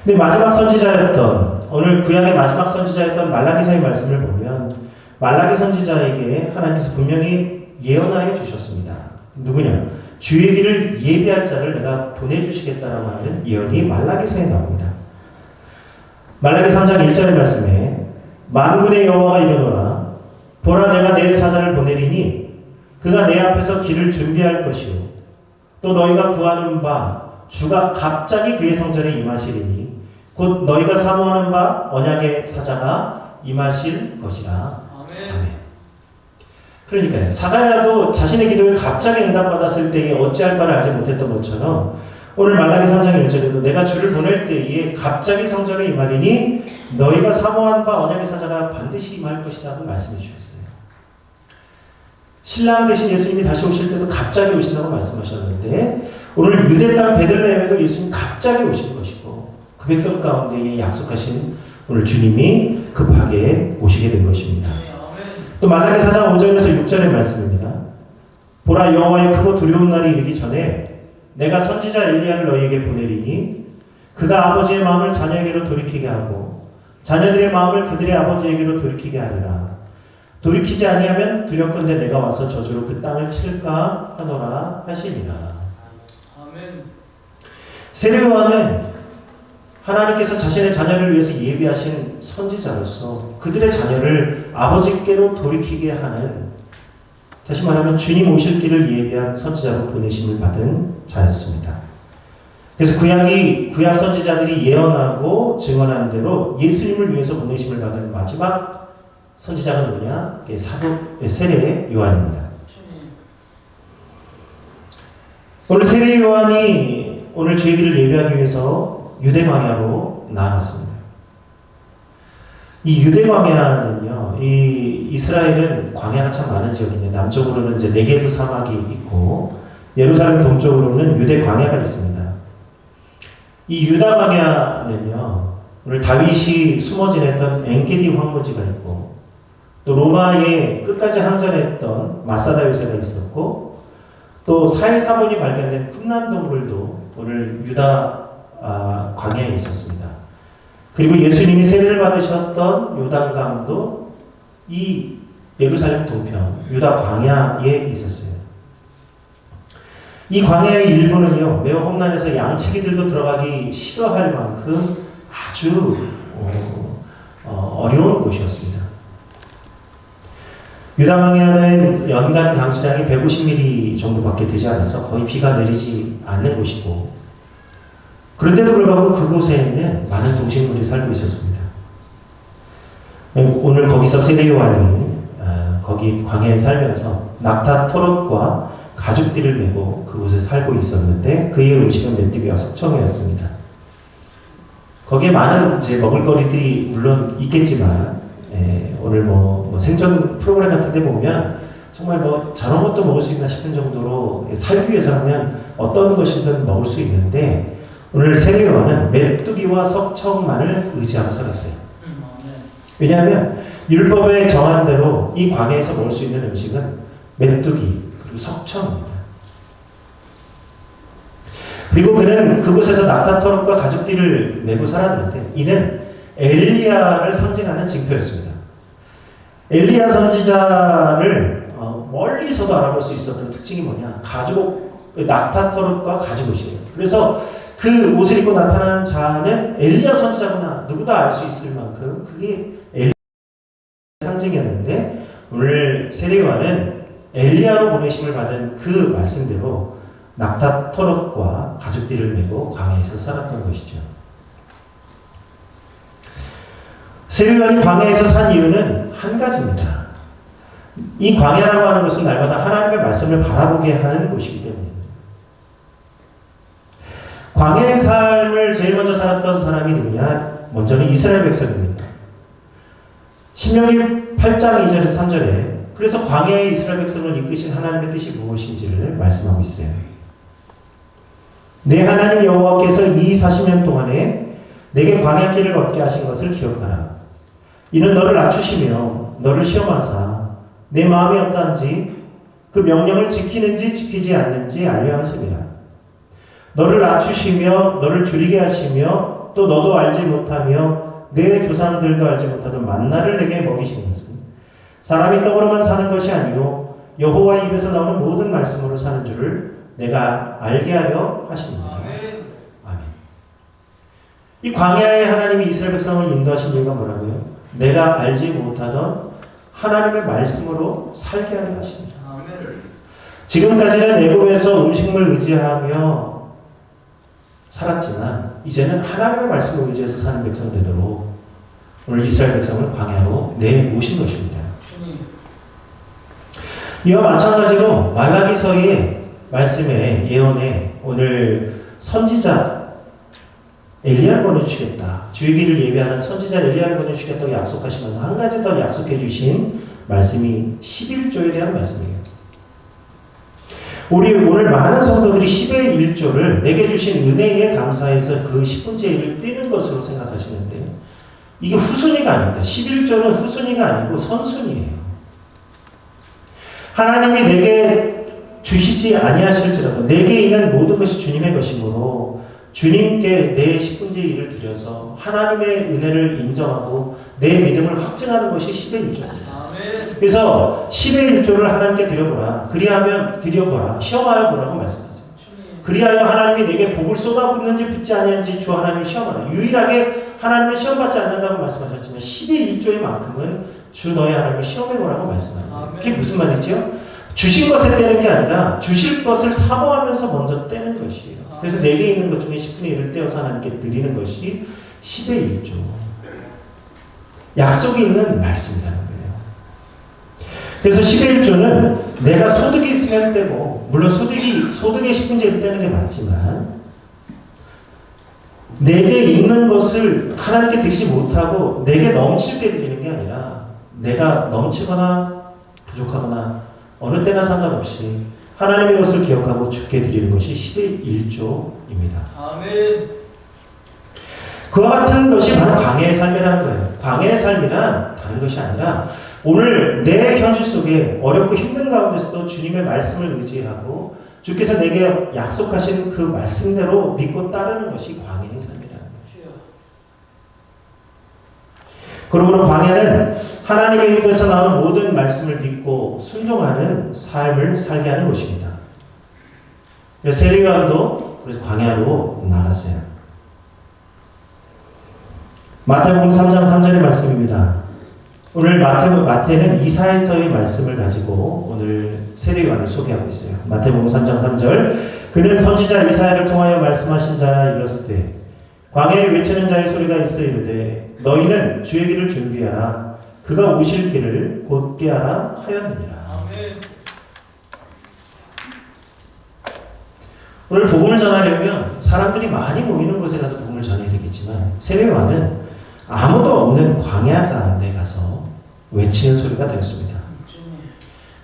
근데 마지막 선지자였던, 오늘 구약의 마지막 선지자였던 말라기서의 말씀을 보면 말라기 선지자에게 하나님께서 분명히 예언하여 주셨습니다. 누구냐? 주의 길을 예비할 자를 내가 보내주시겠다라고 하는 예언이 말라기서에 나옵니다. 말라기 3장 1절의 말씀에 만군의 여호와가 이르노라 보라 내가 내 사자를 보내리니 그가 내 앞에서 길을 준비할 것이요 또 너희가 구하는 바 주가 갑자기 그의 성전에 임하시리니 곧 너희가 사모하는 바 언약의 사자가 임하실 것이라. 아멘. 그러니까요. 사가랴도 자신의 기도에 갑자기 응답받았을 때에 어찌할 바를 알지 못했던 것처럼 오늘 말라기 3장 1절에도 내가 주를 보낼 때에 갑자기 성전에 임하리니 너희가 사모한 바 언약의 사자가 반드시 임할 것이라고 말씀해 주셨어요. 신랑 되신 예수님이 다시 오실 때도 갑자기 오신다고 말씀하셨는데 오늘 유대 땅 베들레헴에도 예수님 갑자기 오실 것이고 그 백성 가운데에 약속하신 오늘 주님이 급하게 오시게 된 것입니다. 또 말라기 4장 5절에서 6절의 말씀입니다. 보라 여호와의 크고 두려운 날이 이르기 전에 내가 선지자 엘리야를 너희에게 보내리니 그가 아버지의 마음을 자녀에게로 돌이키게 하고 자녀들의 마음을 그들의 아버지에게로 돌이키게 하리라. 돌이키지 아니하면 두렵건대 내가 와서 저주로 그 땅을 칠까 하노라 하시니라. 아멘. 세례요한은 하나님께서 자신의 자녀를 위해서 예비하신 선지자로서 그들의 자녀를 아버지께로 돌이키게 하는, 다시 말하면 주님 오실 길을 예비한 선지자로 보내심을 받은 자였습니다. 그래서 구약 선지자들이 예언하고 증언한 대로 예수님을 위해서 보내심을 받은 마지막 선지자가 누구냐? 세례 요한입니다. 오늘 세례 요한이 오늘 주의 길을 예비하기 위해서 유대 광야로 나아갔습니다. 이 유대 광야는요, 이 이스라엘은 광야가 참 많은 지역인데 남쪽으로는 이제 네게브 사막이 있고 예루살렘 동쪽으로는 유대 광야가 있습니다. 이 유다 광야는요, 오늘 다윗이 숨어 지냈던 엔게디 황무지가 있고 또 로마에 끝까지 항전했던 마사다 요새가 있었고 또 사해사본이 발견된 쿰란 동굴도 오늘 유다 광야에 있었습니다. 그리고 예수님이 세례를 받으셨던 요단강도 이 예루살렘 동편 유다 광야에 있었어요. 이 광야의 일부는요 매우 험난해서 양치기들도 들어가기 싫어할 만큼 아주 어려운 곳이었습니다. 유다 광야는 연간 강수량이 150mm 정도밖에 되지 않아서 거의 비가 내리지 않는 곳이고 그런데도 불구하고 그곳에는 많은 동식물이 살고 있었습니다. 오늘 거기서 세례 요한이 거기 광야에 살면서 낙타 토롯과 가죽띠를 메고 그곳에 살고 있었는데 그의 음식은 메뚜기와 석청이었습니다. 거기에 많은 이제 먹을거리들이 물론 있겠지만 오늘 뭐 생존 프로그램 같은 데 보면 정말 뭐 저런 것도 먹을 수 있나 싶은 정도로 살기 위해서라면 어떤 것이든 먹을 수 있는데 오늘 세례 요한은 메뚜기와 석청만을 의지하고 살았어요. 왜냐하면 율법에 정한 대로 이 광야에서 먹을 수 있는 음식은 메뚜기 그리고 석청입니다. 그리고 그는 그곳에서 낙타토롯과 가죽띠를 메고 살았는데 이는 엘리야를 선징하는 징표였습니다. 엘리야 선지자를 멀리서도 알아볼 수 있었던 특징이 뭐냐? 낙타토롯과 가죽옷이에요. 그래서 그 옷을 입고 나타나는 자는 엘리야 선지자구나 누구도 알 수 있을 만큼 그게 엘리야 상징이었는데 오늘 세례 요한은 엘리야로 보내심을 받은 그 말씀대로 낙타토롯과 가죽띠를 메고 광야에서 살았던 것이죠. 세례 요한이 광야에서 산 이유는 한 가지입니다. 이 광야라고 하는 것은 날마다 하나님의 말씀을 바라보게 하는 곳이기 때문입니다. 광야의 삶을 제일 먼저 살았던 사람이 누구냐? 먼저는 이스라엘 백성입니다. 신명기 8장 2절에서 3절에 그래서 광야의 이스라엘 백성을 이끄신 하나님의 뜻이 무엇인지를 말씀하고 있어요. 내 하나님 여호와께서 이 40년 동안에 내게 광야길을 걷게 하신 것을 기억하라. 이는 너를 낮추시며 너를 시험하사 내 마음이 어떠한지 그 명령을 지키는지 지키지 않는지 알려 하심이라. 너를 낮추시며 너를 줄이게 하시며 또 너도 알지 못하며 내 조상들도 알지 못하던 만나를 내게 먹이신 것은 사람이 떡으로만 사는 것이 아니요 여호와 입에서 나오는 모든 말씀으로 사는 줄을 내가 알게 하려 하십니다. 아멘. 이 광야에 하나님이 이스라엘 백성을 인도하신 이유가 뭐라고요? 내가 알지 못하던 하나님의 말씀으로 살게 하려 하십니다. 아멘. 지금까지는 애굽에서 음식물 의지하며 살았지만 이제는 하나님의 말씀을 의지해서 사는 백성 되도록 오늘 이스라엘 백성을 광야로 내모신 것입니다. 이와 마찬가지로 말라기서의 말씀에 예언에 오늘 선지자 엘리야를 보내주시겠다. 주의 길을 예비하는 선지자 엘리야를 보내주시겠다고 약속하시면서 한 가지 더 약속해 주신 말씀이 11조에 대한 말씀이에요. 우리 오늘 많은 성도들이 10의 1조를 내게 주신 은혜에 감사해서 그 10분의 1을 띄는 것으로 생각하시는데 이게 후순위가 아닙니다. 11조는 후순위가 아니고 선순위예요. 하나님이 내게 주시지 아니하실지라도 내게 있는 모든 것이 주님의 것이므로 주님께 내 10분의 1을 드려서 하나님의 은혜를 인정하고 내 믿음을 확증하는 것이 10의 1조입니다. 그래서 10의 1조를 하나님께 드려보라. 그리하면 드려보라. 시험하여 보라고 말씀하세요. 그리하여 하나님이 내게 복을 쏟아붓는지 붓지 아니한지 주 하나님을 시험하라. 유일하게 하나님을 시험받지 않는다고 말씀하셨지만 10의 1조의 만큼은 주 너의 하나님을 시험해보라고 말씀합니다. 그게 무슨 말이죠? 주신 것에 떼는 게 아니라 주실 것을 사모하면서 먼저 떼는 것이에요. 그래서 내게 있는 것 중에 10분의 1을 떼어서 하나님께 드리는 것이 10의 1조. 약속이 있는 말씀이라는 거예요. 그래서 10의 1조는 내가 소득이 있으면 떼고, 물론 소득의 10분의 1을 떼는 게 맞지만, 내게 있는 것을 하나님께 드리지 못하고 내게 넘칠 때 드리는 게 아니라 내가 넘치거나 부족하거나 어느 때나 상관없이 하나님의 것을 기억하고 주께 드리는 것이 10의 1조입니다. 아멘. 그와 같은 것이 바로 광야의 삶이라는 거예요. 광야의 삶이란 다른 것이 아니라 오늘 내 현실 속에 어렵고 힘든 가운데서도 주님의 말씀을 의지하고 주께서 내게 약속하신 그 말씀대로 믿고 따르는 것이 광야의 삶이라는 것이에요. 그러므로 광야는 하나님의 입에서 나오는 모든 말씀을 믿고 순종하는 삶을 살게 하는 것입니다. 세례요한도 그래서 광야로 나갔어요. 마태복음 3장 3절의 말씀입니다. 오늘 마태는 이사야서의 말씀을 가지고 오늘 세례요한을 소개하고 있어요. 마태복음 3장 3절 그는 선지자 이사야를 통하여 말씀하신 자라 이르시되 광야에 외치는 자의 소리가 있어 이르되 너희는 주의 길을 준비하라 그가 오실 길을 곧게 하라 하였느니라. 아멘. 오늘 복음을 전하려면 사람들이 많이 모이는 곳에 가서 복음을 전해야 되겠지만 세례요한은 아무도 없는 광야 가운데 가서 외치는 소리가 되었습니다.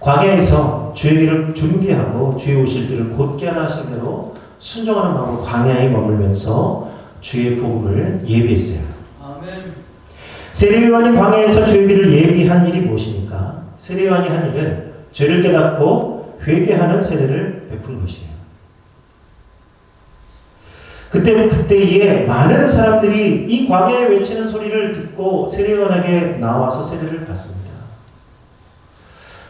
광야에서 주의 길을 준비하고 주의 오실 길을 곧게 하라 하신 대로 순종하는 마음으로 광야에 머물면서 주의 복음을 예비했어요. 아멘. 세례요한이 광야에서 주의 길을 예비한 일이 무엇입니까? 세례요한이 한 일은 죄를 깨닫고 회개하는 세례를 베푼 것이에요. 그때에 많은 사람들이 이 광야에 외치는 소리를 듣고 세례요한에게 나와서 세례를 받습니다.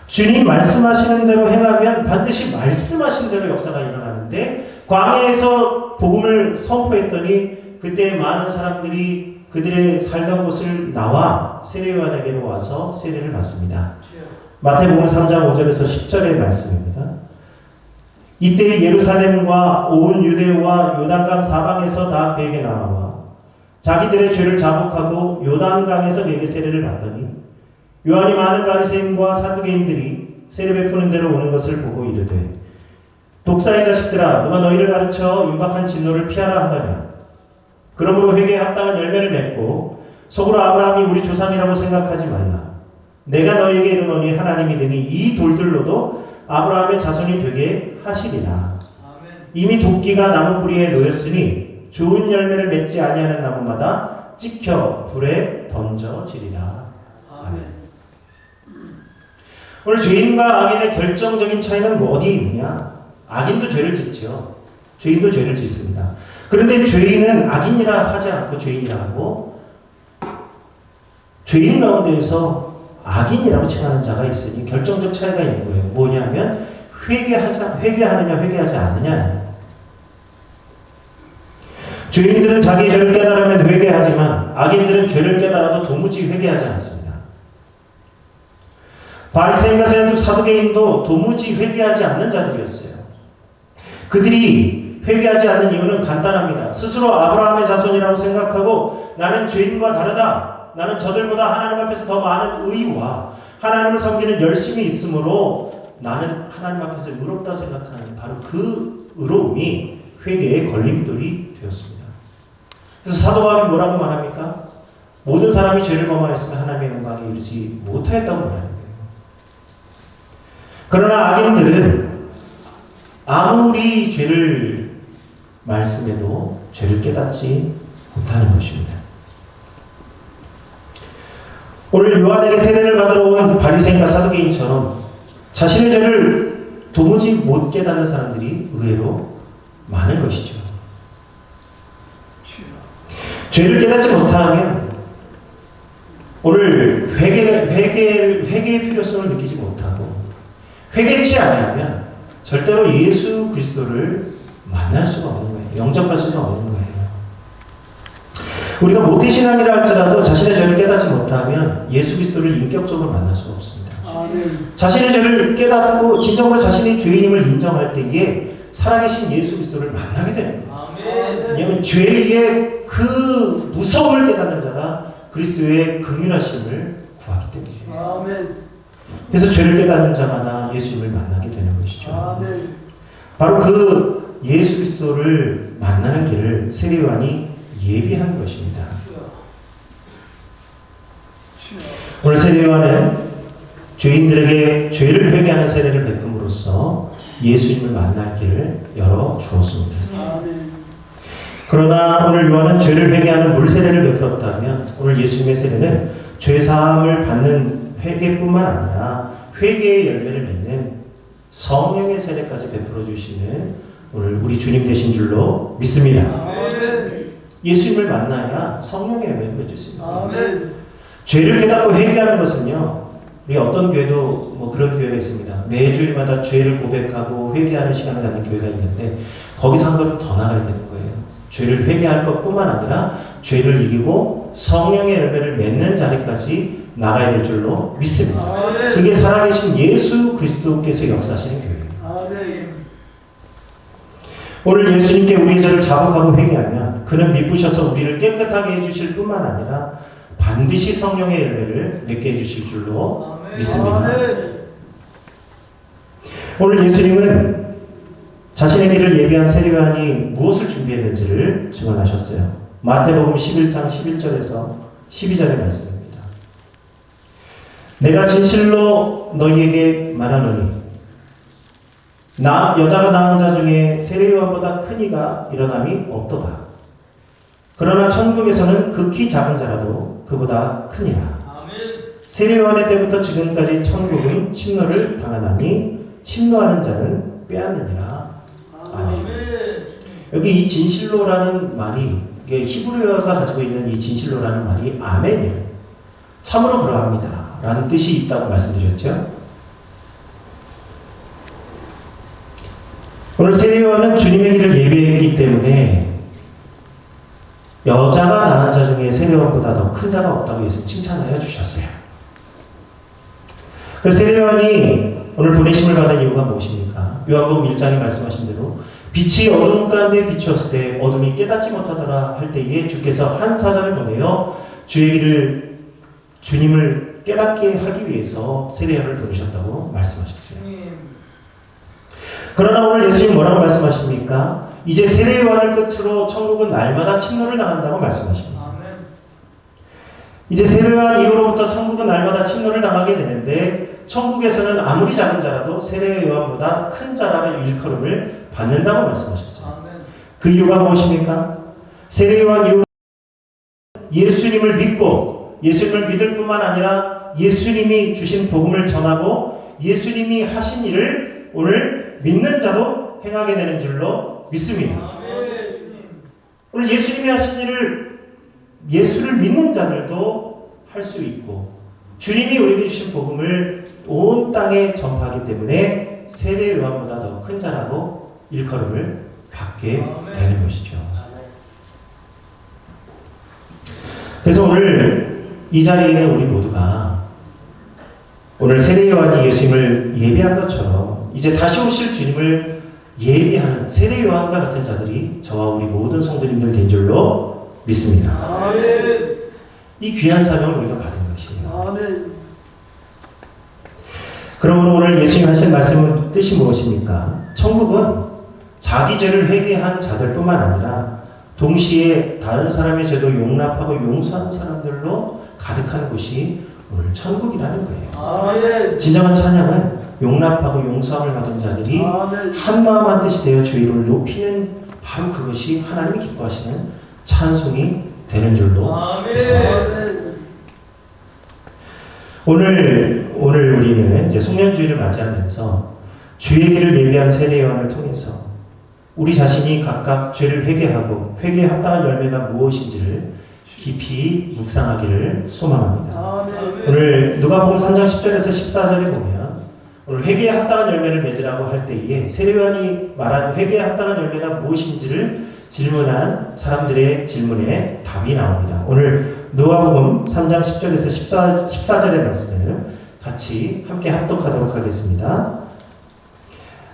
주님 말씀하시는 대로 행하면 반드시 말씀하신 대로 역사가 일어나는데 광야에서 복음을 선포했더니 그때 많은 사람들이 그들의 살던 곳을 나와 세례요한에게로 와서 세례를 받습니다. 마태복음 3장 5절에서 10절의 말씀입니다. 이때 예루살렘과 온 유대와 요단강 사방에서 다 그에게 나와 자기들의 죄를 자복하고 요단강에서 그에게 세례를 받더니 요한이 많은 바리새인과 사두개인들이 세례 베푸는 대로 오는 것을 보고 이르되 독사의 자식들아 누가 너희를 가르쳐 윤박한 진노를 피하라 하더냐. 그러므로 회개에 합당한 열매를 맺고 속으로 아브라함이 우리 조상이라고 생각하지 말라. 내가 너희에게 이르노니 하나님이 능히 이 돌들로도 아브라함의 자손이 되게 하시리라. 아멘. 이미 도끼가 나무 뿌리에 놓였으니 좋은 열매를 맺지 아니하는 나무마다 찍혀 불에 던져지리라. 아멘. 오늘 죄인과 악인의 결정적인 차이는 어디에 있느냐? 악인도 죄를 짓죠. 죄인도 죄를 짓습니다. 그런데 죄인은 악인이라 하지 않고 죄인이라 하고, 죄인 가운데에서 악인이라고 칭하는 자가 있으니 결정적 차이가 있는 거예요. 뭐냐면 회개하느냐 회개하지 않느냐. 죄인들은 자기 죄를 깨달으면 회개하지만 악인들은 죄를 깨달아도 도무지 회개하지 않습니다. 바리새인과 사두개인도 도무지 회개하지 않는 자들이었어요. 그들이 회개하지 않는 이유는 간단합니다. 스스로 아브라함의 자손이라고 생각하고 나는 죄인과 다르다. 나는 저들보다 하나님 앞에서 더 많은 의와 하나님을 섬기는 열심이 있으므로 나는 하나님 앞에서 의롭다 생각하는 바로 그 의로움이 회개의 걸림돌이 되었습니다. 그래서 사도 바울이 뭐라고 말합니까? 모든 사람이 죄를 범하였으면 하나님의 영광에 이르지 못하였다고 말하는 거예요. 그러나 악인들은 아무리 죄를 말씀해도 죄를 깨닫지 못하는 것입니다. 오늘 요한에게 세례를 받으러 온 바리새인과 사두개인처럼 자신의 죄를 도무지 못 깨닫는 사람들이 의외로 많은 것이죠. 죄를 깨닫지 못하면 오늘 회개의 필요성을 느끼지 못하고 회개치 아니하면 절대로 예수 그리스도를 만날 수가 없는 거예요. 영접할 수가 없는 거예요. 우리가 모태신앙이라 할지라도 자신의 죄를 깨닫지 못하면 예수 그리스도를 인격적으로 만날 수가 없습니다. 자신의 죄를 깨닫고 진정으로 자신의 죄인임을 인정할 때에 살아계신 예수 그리스도를 만나게 되는 거예요. 왜냐하면 죄의 그 무서움을 깨닫는 자가 그리스도의 긍휼하심을 구하기 때문이죠. 그래서 죄를 깨닫는 자마다 예수님을 만나게 되는 것이죠. 바로 그 예수 그리스도를 만나는 길을 세례요한이 예비한 것입니다. 오늘 세례요한은 죄인들에게 죄를 회개하는 세례를 베품으로써 예수님을 만날 길을 열어주었습니다. 그러나 오늘 요한은 죄를 회개하는 물세례를 베풀었다면 오늘 예수님의 세례는 죄사함을 받는 회개뿐만 아니라 회개의 열매를 맺는 성령의 세례까지 베풀어 주시는 오늘 우리 주님 되신 줄로 믿습니다. 예수님을 만나야 성령의 열매를 맺을 수 있습니다. 죄를 깨닫고 회개하는 것은요, 우리 어떤 교회도 뭐 그런 교회가 있습니다. 매주일마다 죄를 고백하고 회개하는 시간을 갖는 교회가 있는데 거기서 한 걸음 더 나가야 되는 거예요. 죄를 회개할 것뿐만 아니라 죄를 이기고 성령의 열매를 맺는 자리까지 나가야 될 줄로 믿습니다. 그게 살아계신 예수 그리스도께서 역사하시는 교회예요. 오늘 예수님께 우리의 죄를 자복하고 회개하면 그는 미쁘셔서 우리를 깨끗하게 해주실 뿐만 아니라 반드시 성령의 열매를 맺게 해주실 줄로 믿습니다. 오늘 예수님은 자신의 길을 예비한 세례요한이 무엇을 준비했는지를 증언하셨어요. 마태복음 11장 11절에서 12절의 말씀입니다. 내가 진실로 너희에게 말하노니 여자가 낳은 자 중에 세례요한보다 큰 이가 일어남이 없도다. 그러나 천국에서는 극히 작은 자라도 그보다 크니라. 세례요한의 때부터 지금까지 천국은 침노를 당하나니 침노하는 자는 빼앗느니라. 아멘. 여기 이 진실로라는 말이, 이게 히브리어가 가지고 있는 이 진실로라는 말이 아멘이에요. 참으로 그러합니다 라는 뜻이 있다고 말씀드렸죠. 오늘 세례요한은 주님의 길을 예비했기 때문에 여자가 낳은 자 중에 세례요한보다 더 큰 자가 없다고 예수님 칭찬하여 주셨어요. 그래서 세례요한이 오늘 보내심을 받은 이유가 무엇입니까? 요한복음 1장에 말씀하신 대로 빛이 어둠 가운데 비추었을 때 어둠이 깨닫지 못하더라 할 때에 주께서 한 사자를 보내어 주의 길을 주님을 깨닫게 하기 위해서 세례요한을 보내셨다고 말씀하셨어요. 그러나 오늘 예수님 뭐라고 말씀하십니까? 이제 세례요한을 끝으로 천국은 날마다 침노를 당한다고 말씀하십니다. 이제 세례요한 이후로부터 천국은 날마다 침노를 당하게 되는데 천국에서는 아무리 작은 자라도 세례요한보다 큰 자라는 일컬음을 받는다고 말씀하셨어요. 그 이유가 무엇입니까? 세례요한 이후 예수님을 믿고 예수님을 믿을 뿐만 아니라 예수님이 주신 복음을 전하고 예수님이 하신 일을 오늘 믿는 자도 행하게 되는 줄로 믿습니다. 오늘 예수님이 하신 일을 예수를 믿는 자들도 할 수 있고 주님이 우리에게 주신 복음을 온 땅에 전파하기 때문에 세례 요한보다 더 큰 자라고 일컬음을 받게 되는 것이죠. 그래서 오늘 이 자리에 있는 우리 모두가 오늘 세례 요한이 예수님을 예비한 것처럼 이제 다시 오실 주님을 예비하는 세례 요한과 같은 자들이 저와 우리 모든 성도님들 된 줄로 믿습니다. 아멘. 이 귀한 사명을 우리가 받은 것이에요. 아멘. 그러므로 오늘 예수님 하신 말씀은 뜻이 무엇입니까? 천국은 자기 죄를 회개한 자들뿐만 아니라 동시에 다른 사람의 죄도 용납하고 용서한 사람들로 가득한 곳이 오늘 천국이라는 거예요. 아멘. 진정한 찬양은 용납하고 용서함을 받은 자들이 아멘. 한마음 한뜻이 되어 주의 이름을 높이는 바로 그것이 하나님이 기뻐하시는 찬송이 되는 줄로 믿습니다. 아멘. 오늘 우리는 이제 송년주의를 맞이하면서 주의 길을 예비한 세례 요한을 통해서 우리 자신이 각각 죄를 회개하고 회개에 합당한 열매가 무엇인지를 깊이 묵상하기를 소망합니다. 아멘. 오늘 누가복음 3장 10절에서 14절에 보면 오늘 회개에 합당한 열매를 맺으라고 할 때에 세례 요한이 말한 회개에 합당한 열매가 무엇인지를 질문한 사람들의 질문에 답이 나옵니다. 오늘 누가복음 3장 10절에서 14절의 말씀을 같이 함께 합독하도록 하겠습니다.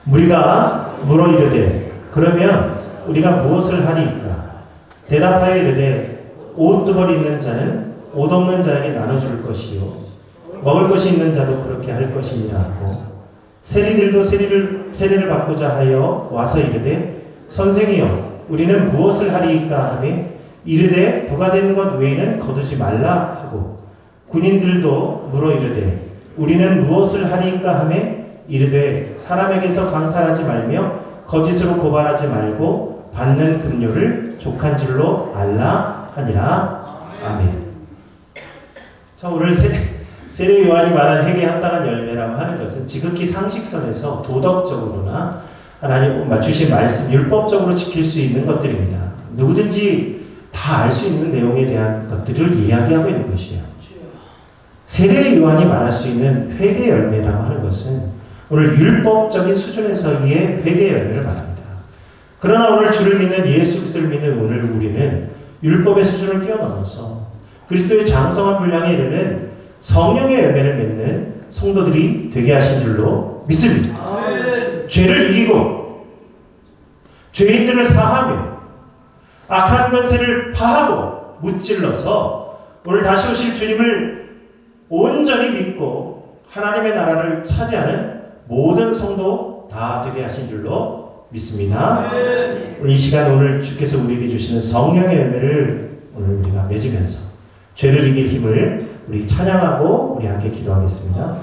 무리가 물어 이르되 그러면 우리가 무엇을 하리이까? 대답하여 이르되 옷 두 벌 있는 자는 옷 없는 자에게 나눠줄 것이요 먹을 것이 있는 자도 그렇게 할 것이니라 하고 세리들도 세례를 받고자 하여 와서 이르되 선생이여 우리는 무엇을 하리이까 하며 이르되 부과되는 것 외에는 거두지 말라 하고 군인들도 물어 이르되 우리는 무엇을 하리이까 하며 이르되 사람에게서 강탈하지 말며 거짓으로 고발하지 말고 받는 급료를 족한 줄로 알라 하니라. 아멘. 자, 오늘 세례 요한이 말한 회개에 합당한 열매라고 하는 것은 지극히 상식선에서 도덕적으로나 하나님 주신 말씀 율법적으로 지킬 수 있는 것들입니다. 누구든지 다 알 수 있는 내용에 대한 것들을 이야기하고 있는 것이에요. 세례 요한이 말할 수 있는 회개 열매라고 하는 것은 오늘 율법적인 수준에서의 회개 열매를 말합니다. 그러나 오늘 주를 믿는 예수 그리스도를 믿는 오늘 우리는 율법의 수준을 뛰어넘어서 그리스도의 장성한 분량에 이르는 성령의 열매를 맺는 성도들이 되게 하신 줄로 믿습니다. 아멘. 죄를 이기고 죄인들을 사하며 악한 권세를 파하고 무찔러서 오늘 다시 오실 주님을 온전히 믿고 하나님의 나라를 차지하는 모든 성도 다 되게 하신 줄로 믿습니다. 오늘 이 시간 오늘 주께서 우리에게 주시는 성령의 열매를 오늘 우리가 맺으면서 죄를 이길 힘을 우리 찬양하고 우리 함께 기도하겠습니다.